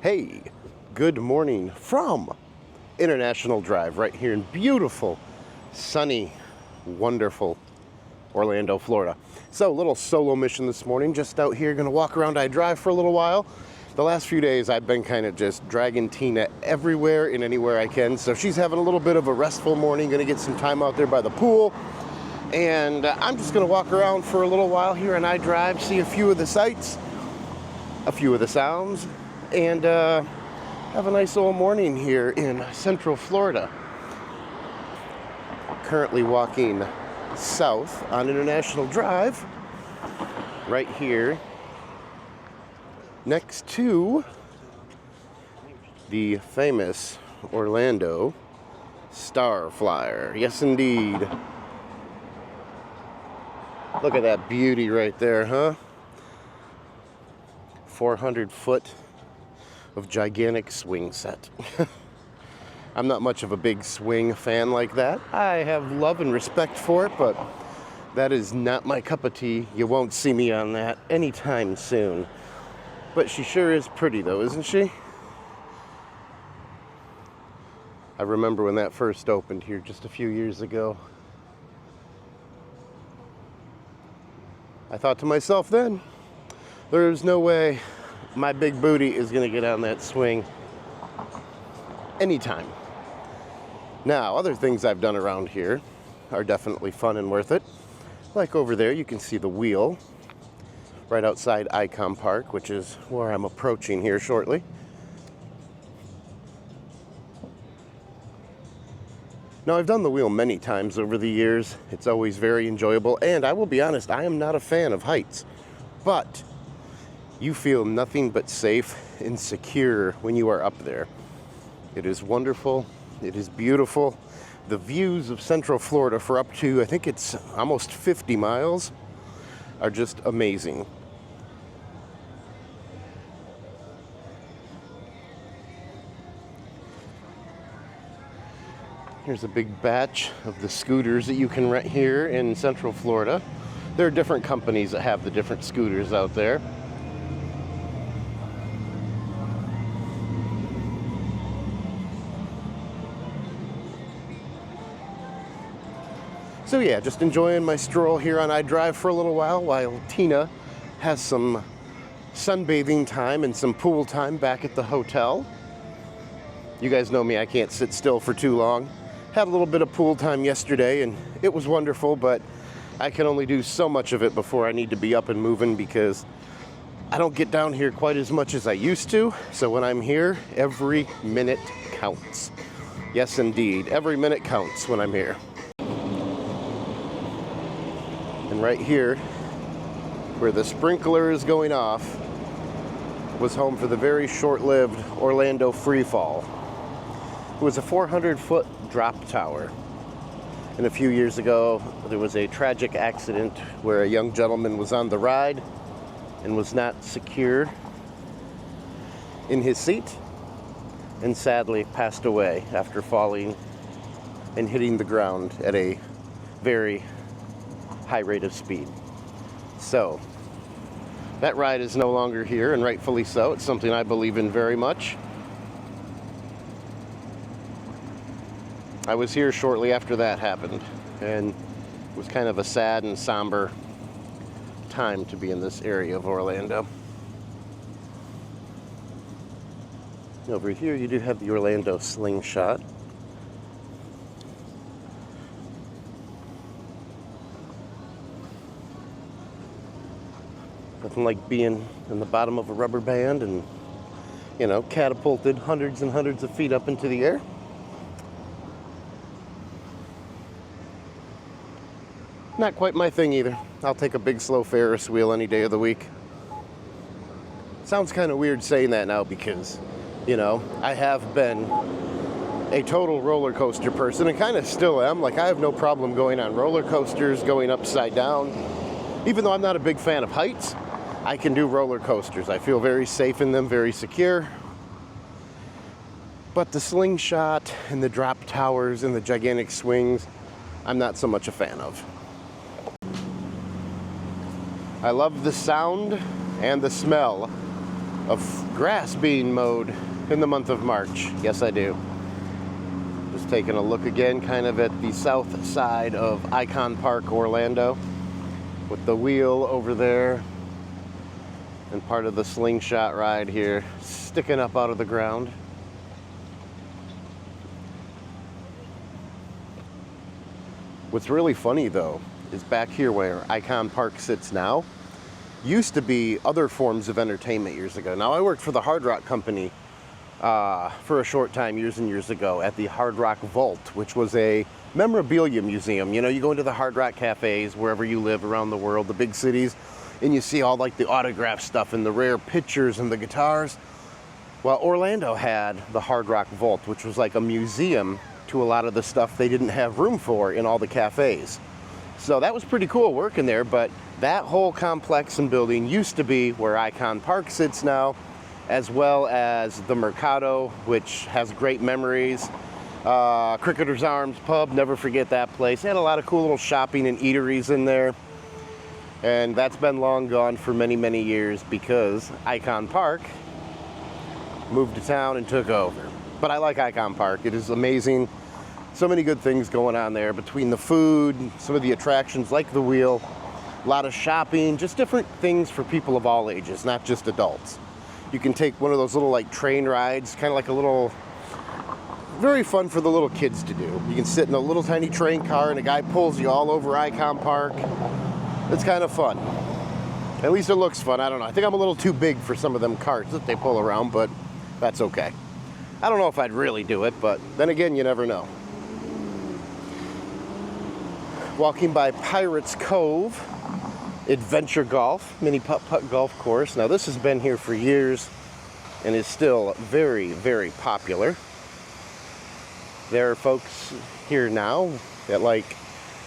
Hey, good morning from International Drive right here in beautiful, sunny, wonderful Orlando, Florida. So, a little solo mission this morning, just out here, gonna walk around iDrive for a little while. The last few days I've been kind of just dragging Tina everywhere and anywhere I can, so she's having a little bit of a restful morning, gonna get some time out there by the pool. And I'm just gonna walk around for a little while here on iDrive, see a few of the sights, a few of the sounds, and have a nice old morning here in Central Florida. Currently walking south on International Drive, right here next to the famous Orlando Star Flyer. Yes, indeed. Look at that beauty right there, huh? 400 foot of gigantic swing set. I'm not much of a big swing fan like that. I have love and respect for it, but that is not my cup of tea. You won't see me on that anytime soon. But she sure is pretty though, isn't she? I remember when that first opened here just a few years ago. I thought to myself then, there's no way my big booty is gonna get on that swing anytime. Now, other things I've done around here are definitely fun and worth it. Like over there, you can see the wheel right outside Icon Park, which is where I'm approaching here shortly. Now, I've done the wheel many times over the years. It's always very enjoyable, and I will be honest, I am not a fan of heights, but you feel nothing but safe and secure when you are up there. It is wonderful. It is beautiful. The views of Central Florida for up to, I think it's almost 50 miles, are just amazing. Here's a big batch of the scooters that you can rent here in Central Florida. There are different companies that have the different scooters out there. So yeah, just enjoying my stroll here on iDrive for a little while Tina has some sunbathing time and some pool time back at the hotel. You guys know me, I can't sit still for too long. Had a little bit of pool time yesterday and it was wonderful, but I can only do so much of it before I need to be up and moving because I don't get down here quite as much as I used to. So when I'm here, every minute counts. Yes, indeed, every minute counts when I'm here. And right here, where the sprinkler is going off, was home for the very short-lived Orlando Freefall. It was a 400-foot drop tower. And a few years ago, there was a tragic accident where a young gentleman was on the ride and was not secure in his seat and sadly passed away after falling and hitting the ground at a very high rate of speed. So that ride is no longer here, and rightfully so. It's something I believe in very much. I was here shortly after that happened, and it was kind of a sad and somber time to be in this area of Orlando. Over here you do have the Orlando Slingshot. Nothing like being in the bottom of a rubber band and, you know, catapulted hundreds and hundreds of feet up into the air. Not quite my thing either. I'll take a big slow Ferris wheel any day of the week. Sounds kind of weird saying that now because, you know, I have been a total roller coaster person and kind of still am. Like, I have no problem going on roller coasters, going upside down. Even though I'm not a big fan of heights, I can do roller coasters. I feel very safe in them, very secure. But the slingshot and the drop towers and the gigantic swings, I'm not so much a fan of. I love the sound and the smell of grass being mowed in the month of March. Yes, I do. Just taking a look again, kind of at the south side of Icon Park, Orlando, with the wheel over there and part of the slingshot ride here sticking up out of the ground. What's really funny though is back here where Icon Park sits now, used to be other forms of entertainment years ago. Now, I worked for the Hard Rock Company for a short time years and years ago at the Hard Rock Vault, which was a memorabilia museum. You know, you go into the Hard Rock cafes wherever you live around the world, the big cities, and you see all like the autograph stuff and the rare pictures and the guitars. Well, Orlando had the Hard Rock Vault, which was like a museum to a lot of the stuff they didn't have room for in all the cafes. So that was pretty cool working there, but that whole complex and building used to be where Icon Park sits now, as well as the Mercado, which has great memories. Cricketer's Arms Pub, never forget that place. They had a lot of cool little shopping and eateries in there. And that's been long gone for many, many years because Icon Park moved to town and took over. But I like Icon Park. It is amazing. So many good things going on there between the food, some of the attractions like the wheel, a lot of shopping, just different things for people of all ages, not just adults. You can take one of those little like train rides, kind of like a little, very fun for the little kids to do. You can sit in a little tiny train car and a guy pulls you all over Icon Park. It's kind of fun. At least it looks fun. I don't know. I think I'm a little too big for some of them carts that they pull around, but that's okay. I don't know if I'd really do it, but then again, you never know. Walking by Pirates Cove, Adventure Golf, mini putt-putt golf course. Now this has been here for years and is still very, very popular. There are folks here now at like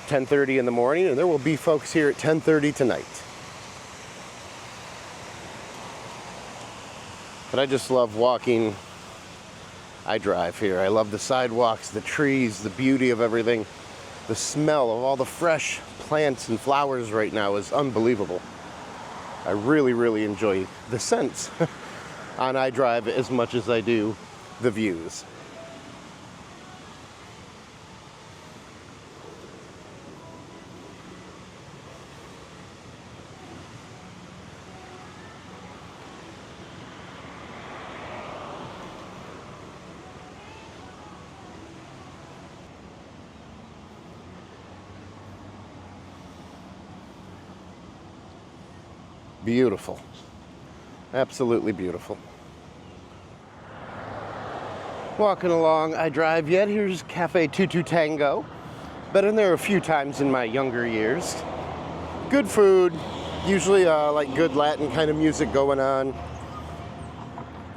10:30 in the morning, and there will be folks here at 10:30 tonight. But I just love walking. I drive here. I love the sidewalks, the trees, the beauty of everything. The smell of all the fresh plants and flowers right now is unbelievable. I really, really enjoy the scents on iDrive as much as I do the views. Beautiful. Absolutely beautiful. Walking along iDrive yet. Here's Cafe 22 Tango. Been in there a few times in my younger years. Good food. Usually like good Latin kind of music going on.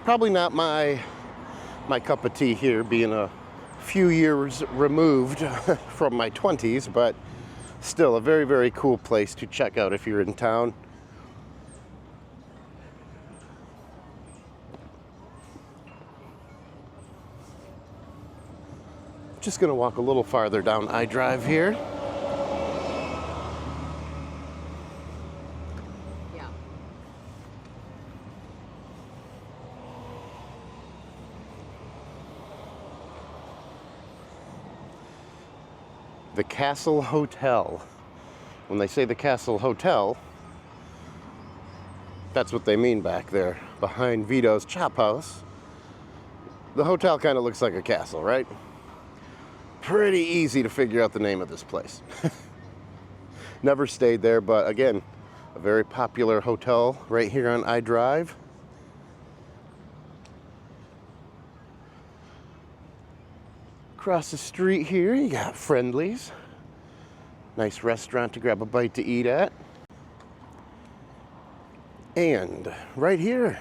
Probably not my cup of tea here, being a few years removed from my 20s, but still a very, very cool place to check out if you're in town. Just gonna walk a little farther down iDrive here. Yeah. The Castle Hotel. When they say the Castle Hotel, that's what they mean back there behind Vito's Chop House. The hotel kind of looks like a castle, right? Pretty easy to figure out the name of this place. Never stayed there, but again, a very popular hotel right here on iDrive. Across the street here, you got Friendly's. Nice restaurant to grab a bite to eat at. And right here,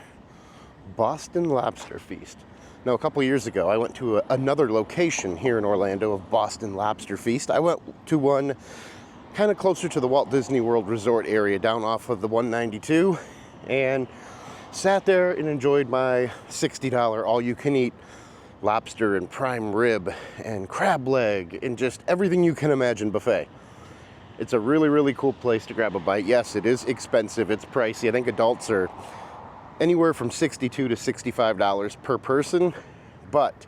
Boston Lobster Feast. Now, a couple years ago, I went to another location here in Orlando of Boston Lobster Feast. I went to one kind of closer to the Walt Disney World Resort area, down off of the 192, and sat there and enjoyed my $60 all-you-can-eat lobster and prime rib and crab leg and just everything you can imagine buffet. It's a really, really cool place to grab a bite. Yes, it is expensive. It's pricey. I think adults are Anywhere from $62 to $65 per person, but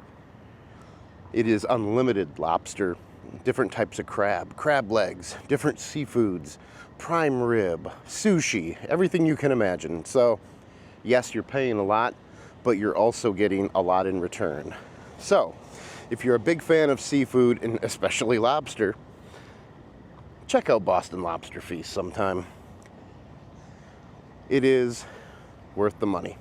it is unlimited lobster, different types of crab legs, different seafoods, prime rib, sushi, everything you can imagine. So yes, you're paying a lot, but you're also getting a lot in return. So if you're a big fan of seafood, and especially lobster, check out Boston Lobster Feast sometime. It is worth the money.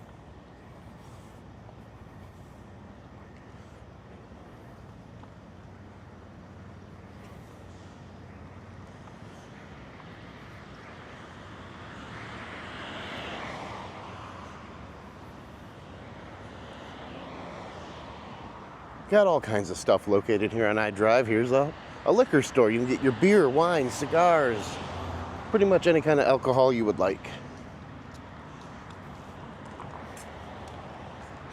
Got all kinds of stuff located here on iDrive. Here's a liquor store. You can get your beer, wine, cigars, pretty much any kind of alcohol you would like.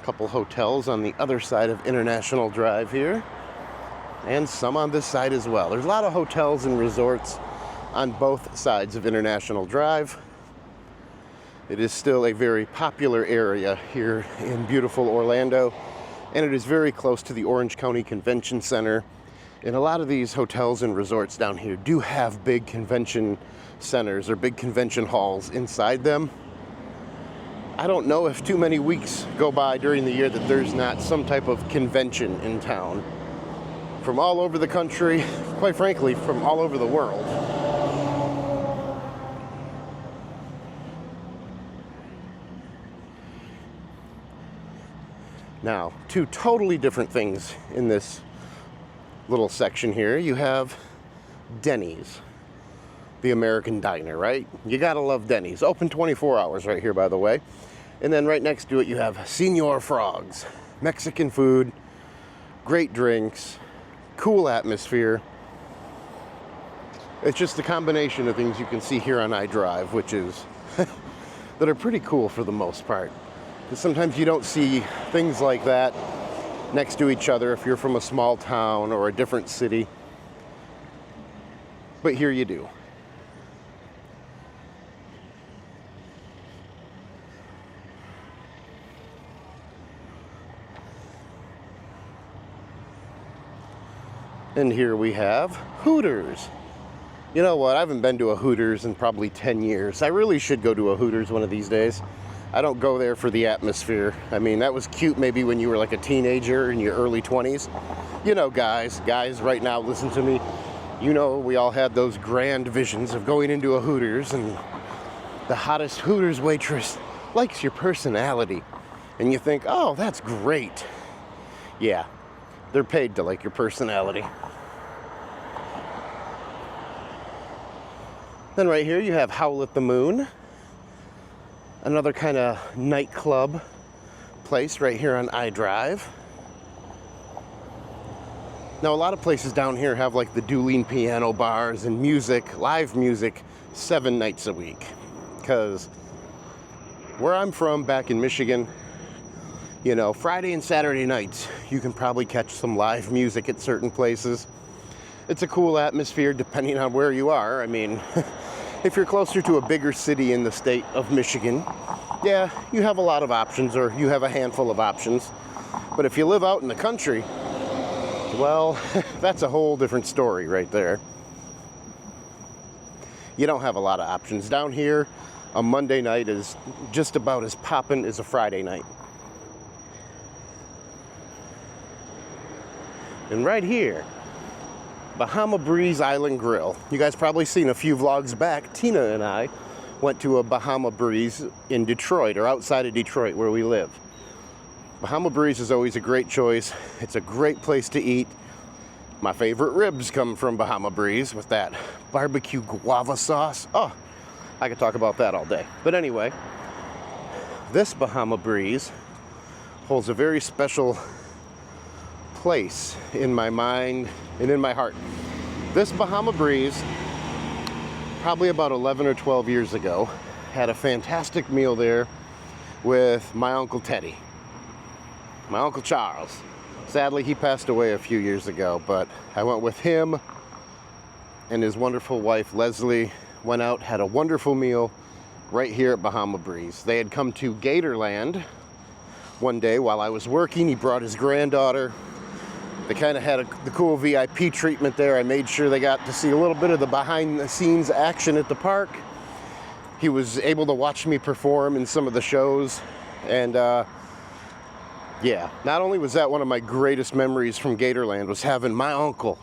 A couple hotels on the other side of International Drive here, and some on this side as well. There's a lot of hotels and resorts on both sides of International Drive. It is still a very popular area here in beautiful Orlando, and it is very close to the Orange County Convention Center. And a lot of these hotels and resorts down here do have big convention centers or big convention halls inside them. I don't know if too many weeks go by during the year that there's not some type of convention in town. From all over the country, quite frankly, from all over the world. Now, two totally different things in this little section here. You have Denny's, the American diner, right? You gotta love Denny's. Open 24 hours right here, by the way. And then right next to it, you have Senor Frog's, Mexican food, great drinks, cool atmosphere. It's just a combination of things you can see here on iDrive, which is that are pretty cool for the most part. Because sometimes you don't see things like that next to each other if you're from a small town or a different city. But here you do. And here we have Hooters. You know what? I haven't been to a Hooters in probably 10 years. I really should go to a Hooters one of these days. I don't go there for the atmosphere. I mean, that was cute maybe when you were like a teenager in your early 20s. You know, guys right now, listen to me. You know, we all had those grand visions of going into a Hooters and the hottest Hooters waitress likes your personality. And you think, oh, that's great. Yeah, they're paid to like your personality. Then right here you have Howl at the Moon. Another kind of nightclub place right here on iDrive. Now a lot of places down here have like the dueling piano bars and music, live music, 7 nights a week. Because where I'm from back in Michigan, you know, Friday and Saturday nights, you can probably catch some live music at certain places. It's a cool atmosphere depending on where you are. I mean, if you're closer to a bigger city in the state of Michigan, yeah, you have a lot of options, or you have a handful of options. But if you live out in the country, well, that's a whole different story right there. You don't have a lot of options. Down here, a Monday night is just about as poppin' as a Friday night. And right here, Bahama Breeze Island Grill. You guys probably seen a few vlogs back. Tina and I went to a Bahama Breeze in Detroit, or outside of Detroit where we live. Bahama Breeze is always a great choice. It's a great place to eat. My favorite ribs come from Bahama Breeze with that barbecue guava sauce. Oh, I could talk about that all day. But anyway, this Bahama Breeze holds a very special place in my mind and in my heart. This Bahama Breeze, probably about 11 or 12 years ago, had a fantastic meal there with my Uncle Teddy, my Uncle Charles. Sadly, he passed away a few years ago, but I went with him and his wonderful wife, Leslie, went out, had a wonderful meal, right here at Bahama Breeze. They had come to Gatorland one day while I was working. He brought his granddaughter. They kind of had the cool VIP treatment there. I made sure they got to see a little bit of the behind the scenes action at the park. He was able to watch me perform in some of the shows. And yeah, not only was that one of my greatest memories from Gatorland, was having my uncle,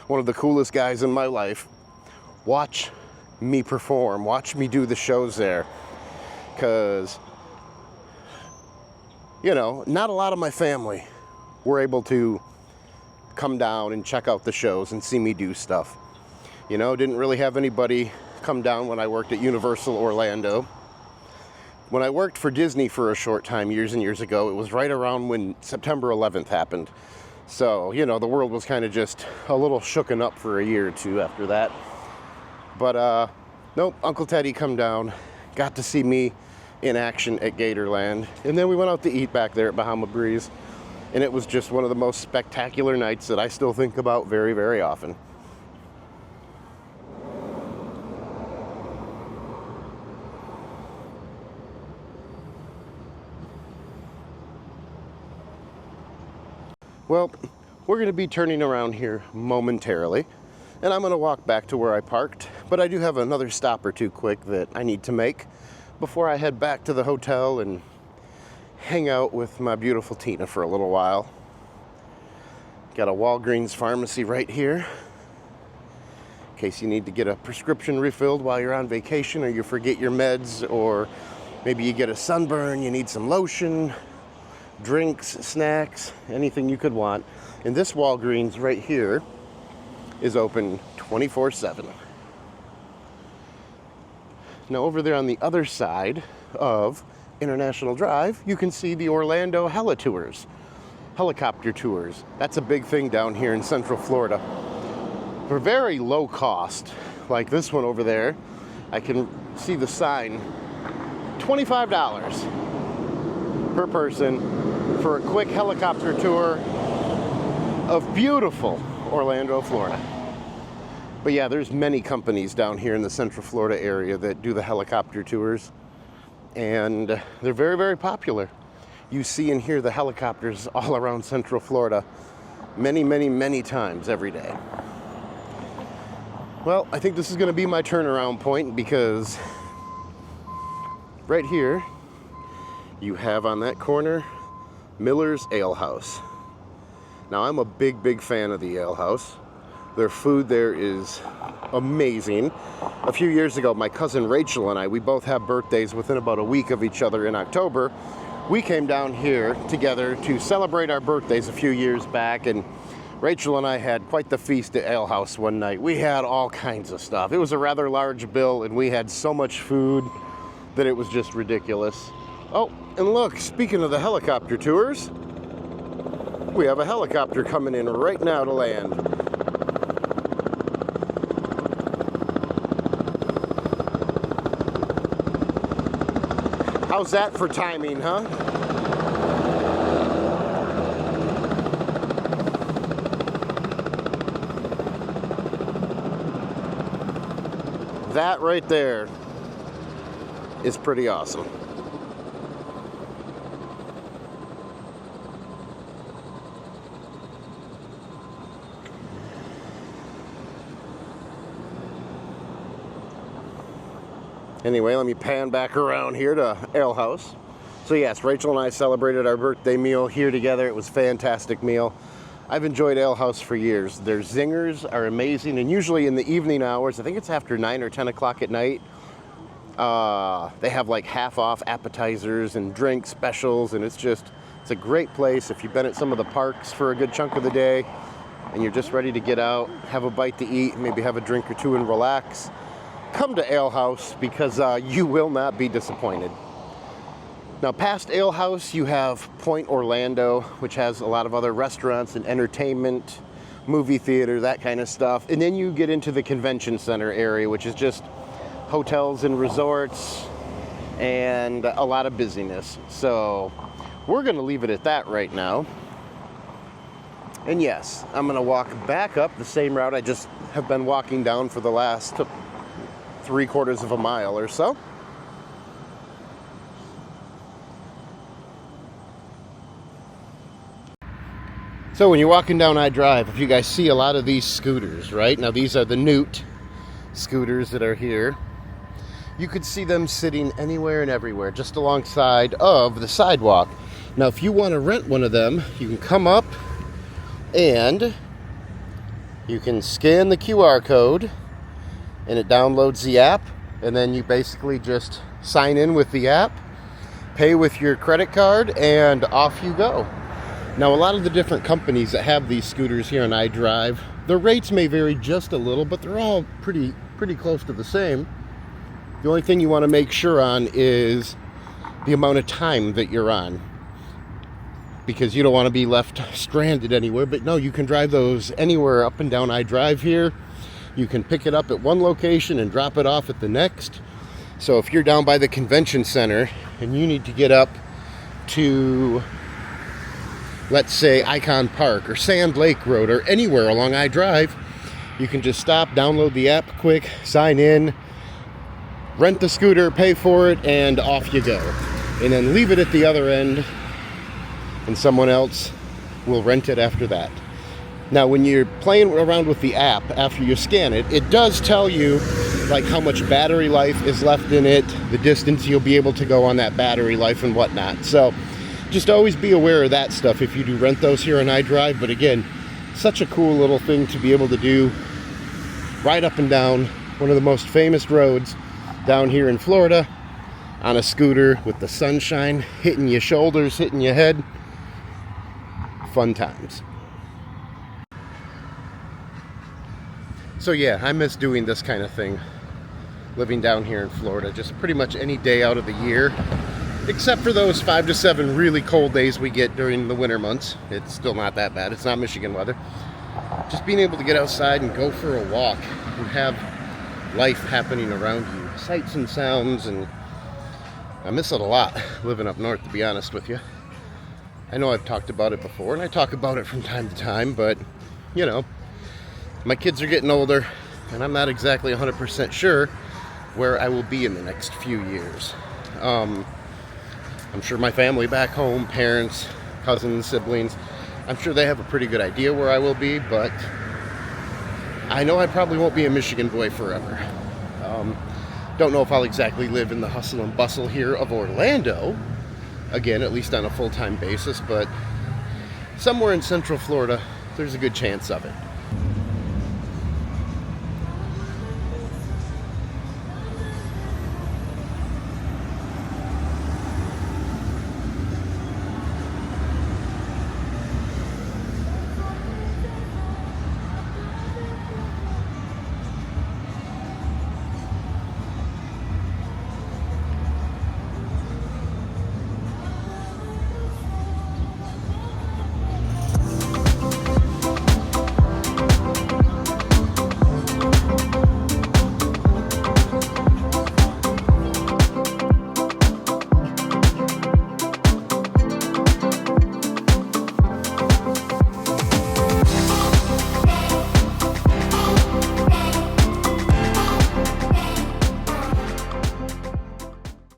one of the coolest guys in my life, watch me perform, watch me do the shows there. Because, you know, not a lot of my family were able to come down and check out the shows and see me do stuff. You know, didn't really have anybody come down when I worked at Universal Orlando. When I worked for Disney for a short time years and years ago, it was right around when September 11th happened. So, you know, the world was kind of just a little shooken up for a year or two after that. But, nope, Uncle Teddy come down, got to see me in action at Gatorland. And then we went out to eat back there at Bahama Breeze. And it was just one of the most spectacular nights that I still think about very, very often. Well, we're going to be turning around here momentarily, and I'm going to walk back to where I parked, but I do have another stop or two quick that I need to make before I head back to the hotel and hang out with my beautiful Tina for a little while. Got a Walgreens pharmacy right here, in case you need to get a prescription refilled while you're on vacation, or you forget your meds, or maybe you get a sunburn, you need some lotion, drinks, snacks, anything you could want. And this Walgreens right here is open 24/7. Now over there on the other side of International Drive, you can see the Orlando helicopter tours. That's a big thing down here in Central Florida. For very low cost, like this one over there, I can see the sign, $25 per person for a quick helicopter tour of beautiful Orlando, Florida. But yeah, there's many companies down here in the Central Florida area that do the helicopter tours, and they're very, very popular. You see and hear the helicopters all around Central Florida many, many, many times every day. Well, I think this is going to be my turnaround point, because right here you have on that corner Miller's Ale House. Now, I'm a big, big fan of the Ale House. Their food there is amazing. A few years ago, my cousin Rachel and I, we both have birthdays within about a week of each other in October. We came down here together to celebrate our birthdays a few years back, and Rachel and I had quite the feast at Ale House one night. We had all kinds of stuff. It was a rather large bill, and we had so much food that it was just ridiculous. Oh, and look, speaking of the helicopter tours, we have a helicopter coming in right now to land. How's that for timing, huh? That right there is pretty awesome. Anyway, let me pan back around here to Ale House. So yes, Rachel and I celebrated our birthday meal here together. It was a fantastic meal. I've enjoyed Ale House for years. Their zingers are amazing, and usually in the evening hours, I think it's after 9 or 10 o'clock at night, they have like half off appetizers and drink specials, and it's a great place if you've been at some of the parks for a good chunk of the day and you're just ready to get out, have a bite to eat, maybe have a drink or two and relax. Come to Ale House, because you will not be disappointed. Now, past Ale House, you have Point Orlando, which has a lot of other restaurants and entertainment, movie theater, that kind of stuff. And then you get into the convention center area, which is just hotels and resorts and a lot of busyness. So we're going to leave it at that right now. And yes, I'm going to walk back up the same route I just have been walking down for the last 3/4 of a mile or so. So when you're walking down I-Drive, if you guys see a lot of these scooters, right? Now these are the Newt scooters that are here. You could see them sitting anywhere and everywhere, just alongside of the sidewalk. Now if you want to rent one of them, you can come up and you can scan the QR code and it downloads the app, and then you basically just sign in with the app, pay with your credit card, and off you go. Now, a lot of the different companies that have these scooters here on I-Drive, their rates may vary just a little, but they're all pretty close to the same. The only thing you want to make sure on is the amount of time that you're on, because you don't want to be left stranded anywhere. But no, you can drive those anywhere up and down I-Drive here. You can pick it up at one location and drop it off at the next. So if you're down by the convention center and you need to get up to, let's say, Icon Park or Sand Lake Road or anywhere along I-Drive, you can just stop, download the app quick, sign in, rent the scooter, pay for it, and off you go. And then leave it at the other end, and someone else will rent it after that. Now, when you're playing around with the app, after you scan it, it does tell you like how much battery life is left in it, the distance you'll be able to go on that battery life and whatnot. So just always be aware of that stuff if you do rent those here on I-Drive. But again, such a cool little thing to be able to do, right up and down one of the most famous roads down here in Florida on a scooter with the sunshine hitting your shoulders, hitting your head. Fun times. So yeah, I miss doing this kind of thing, living down here in Florida, just pretty much any day out of the year, except for those 5 to 7 really cold days we get during the winter months. It's still not that bad. It's not Michigan weather. Just being able to get outside and go for a walk and have life happening around you, sights and sounds, and I miss it a lot living up north, to be honest with you. I know I've talked about it before, and I talk about it from time to time, but you know, my kids are getting older, and I'm not exactly 100% sure where I will be in the next few years. I'm sure my family back home, parents, cousins, siblings, I'm sure they have a pretty good idea where I will be, but I know I probably won't be a Michigan boy forever. Don't know if I'll exactly live in the hustle and bustle here of Orlando, again, at least on a full-time basis, but somewhere in Central Florida, there's a good chance of it.